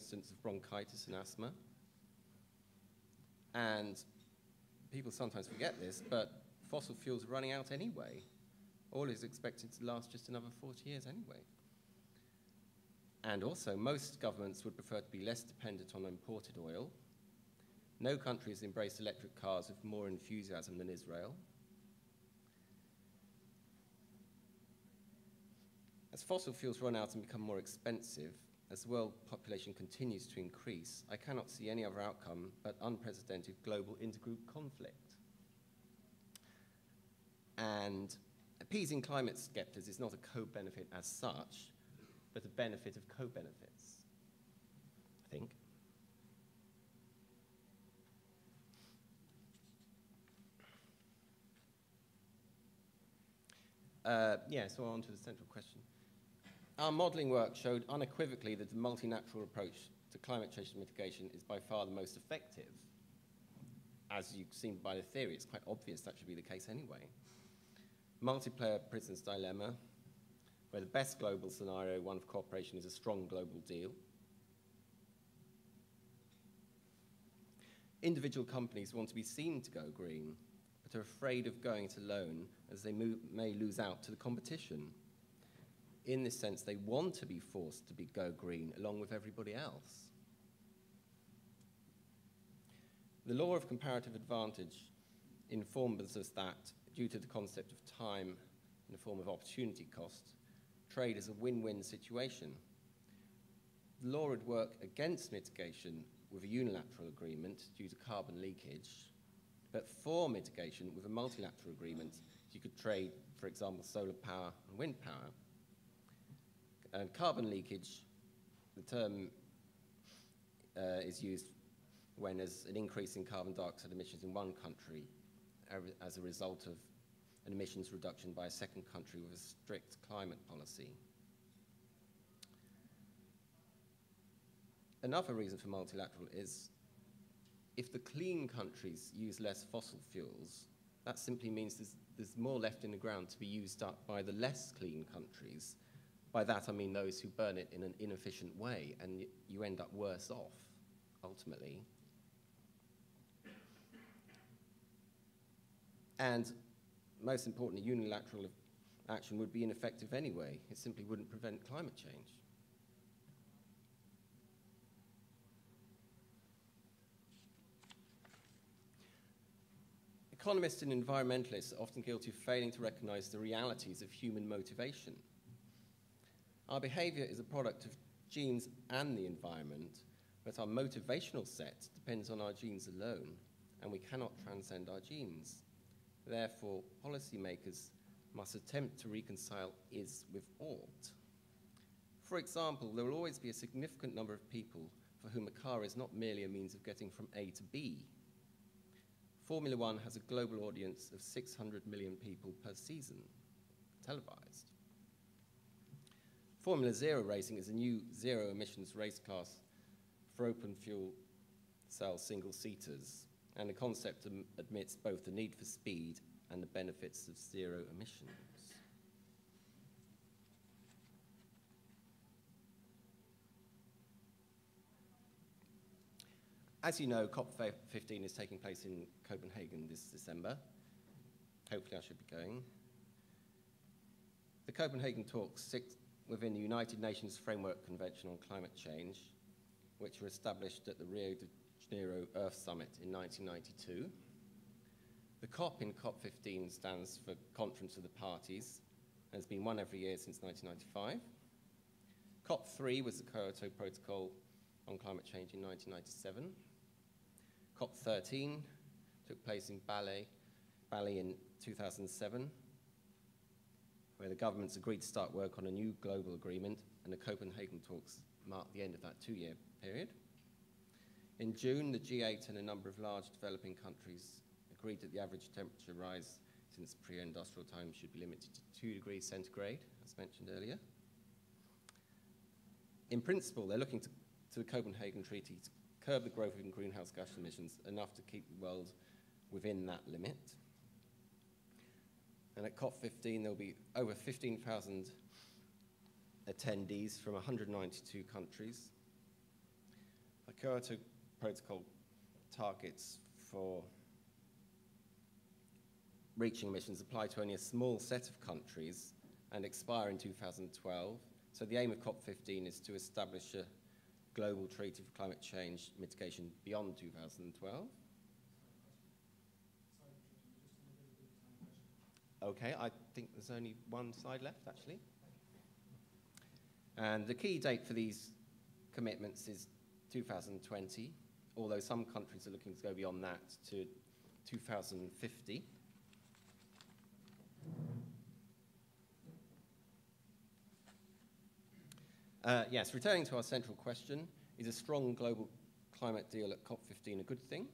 incidence of bronchitis and asthma. And people sometimes forget this, but fossil fuels are running out anyway. Oil is expected to last just another 40 years anyway. And also, most governments would prefer to be less dependent on imported oil. No country has embraced electric cars with more enthusiasm than Israel. As fossil fuels run out and become more expensive, as the world population continues to increase, I cannot see any other outcome but unprecedented global intergroup conflict. And appeasing climate skeptics is not a co-benefit as such, but a benefit of co-benefits, I think. So on to the central question. Our modelling work showed unequivocally that the multi-natural approach to climate change mitigation is by far the most effective. As you've seen by the theory, it's quite obvious that should be the case anyway. Multiplayer prisoner's dilemma, where the best global scenario, one of cooperation, is a strong global deal. Individual companies want to be seen to go green, but are afraid of going it alone as they may lose out to the competition. In this sense, they want to be forced to go green along with everybody else. The law of comparative advantage informs us that, due to the concept of time in the form of opportunity cost, trade is a win-win situation. The law would work against mitigation with a unilateral agreement due to carbon leakage, but for mitigation with a multilateral agreement, you could trade, for example, solar power and wind power. And carbon leakage, the term is used when there's an increase in carbon dioxide emissions in one country as a result of an emissions reduction by a second country with a strict climate policy. Another reason for multilateral is if the clean countries use less fossil fuels, that simply means there's more left in the ground to be used up by the less clean countries. By that I mean those who burn it in an inefficient way, and you end up worse off, ultimately. And most importantly, unilateral action would be ineffective anyway. It simply wouldn't prevent climate change. Economists and environmentalists are often guilty of failing to recognize the realities of human motivation. Our behavior is a product of genes and the environment, but our motivational set depends on our genes alone, and we cannot transcend our genes. Therefore, policymakers must attempt to reconcile is with ought. For example, there will always be a significant number of people for whom a car is not merely a means of getting from A to B. Formula One has a global audience of 600 million people per season, televised. Formula Zero racing is a new zero-emissions race class for open fuel cell single-seaters, and the concept admits both the need for speed and the benefits of zero emissions. As you know, COP15 is taking place in Copenhagen this December. Hopefully I should be going. The Copenhagen talks sit within the United Nations Framework Convention on Climate Change, which were established at the Rio de Janeiro Earth Summit in 1992. The COP in COP15 stands for Conference of the Parties and has been one every year since 1995. COP3 was the Kyoto Protocol on Climate Change in 1997. COP13 took place in Bali in 2007, where the governments agreed to start work on a new global agreement, and the Copenhagen talks marked the end of that 2-year period. In June, the G8 and a number of large developing countries agreed that the average temperature rise since pre-industrial times should be limited to 2 degrees centigrade, as mentioned earlier. In principle, they're looking to the Copenhagen Treaty to curb the growth in greenhouse gas emissions enough to keep the world within that limit. And at COP15, there'll be over 15,000 attendees from 192 countries. Kyoto Protocol targets for reaching emissions apply to only a small set of countries and expire in 2012. So the aim of COP15 is to establish a global treaty for climate change mitigation beyond 2012. Okay, I think there's only one slide left, actually. And the key date for these commitments is 2020, although some countries are looking to go beyond that to 2050. Yes, returning to our central question, is a strong global climate deal at COP15 a good thing?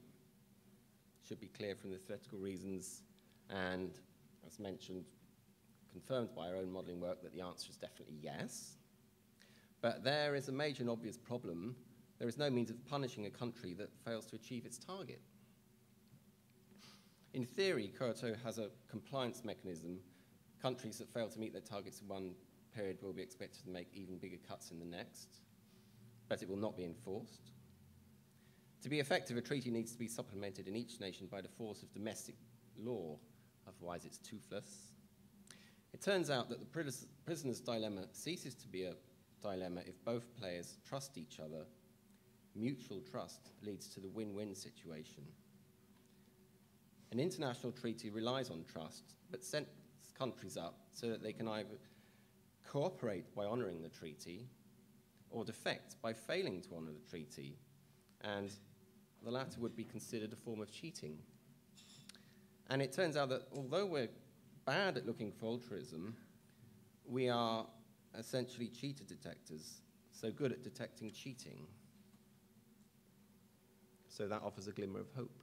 Should be clear from the theoretical reasons and, as mentioned, confirmed by our own modelling work that the answer is definitely yes. But there is a major and obvious problem. There is no means of punishing a country that fails to achieve its target. In theory, Kyoto has a compliance mechanism. Countries that fail to meet their targets in one period will be expected to make even bigger cuts in the next, but it will not be enforced. To be effective, a treaty needs to be supplemented in each nation by the force of domestic law, otherwise it's toothless. It turns out that the prisoner's dilemma ceases to be a dilemma if both players trust each other. Mutual trust leads to the win-win situation. An international treaty relies on trust, but sets countries up so that they can either cooperate by honouring the treaty or defect by failing to honour the treaty, and the latter would be considered a form of cheating. And it turns out that although we're bad at looking for altruism, we are essentially cheater detectors, so good at detecting cheating. So that offers a glimmer of hope.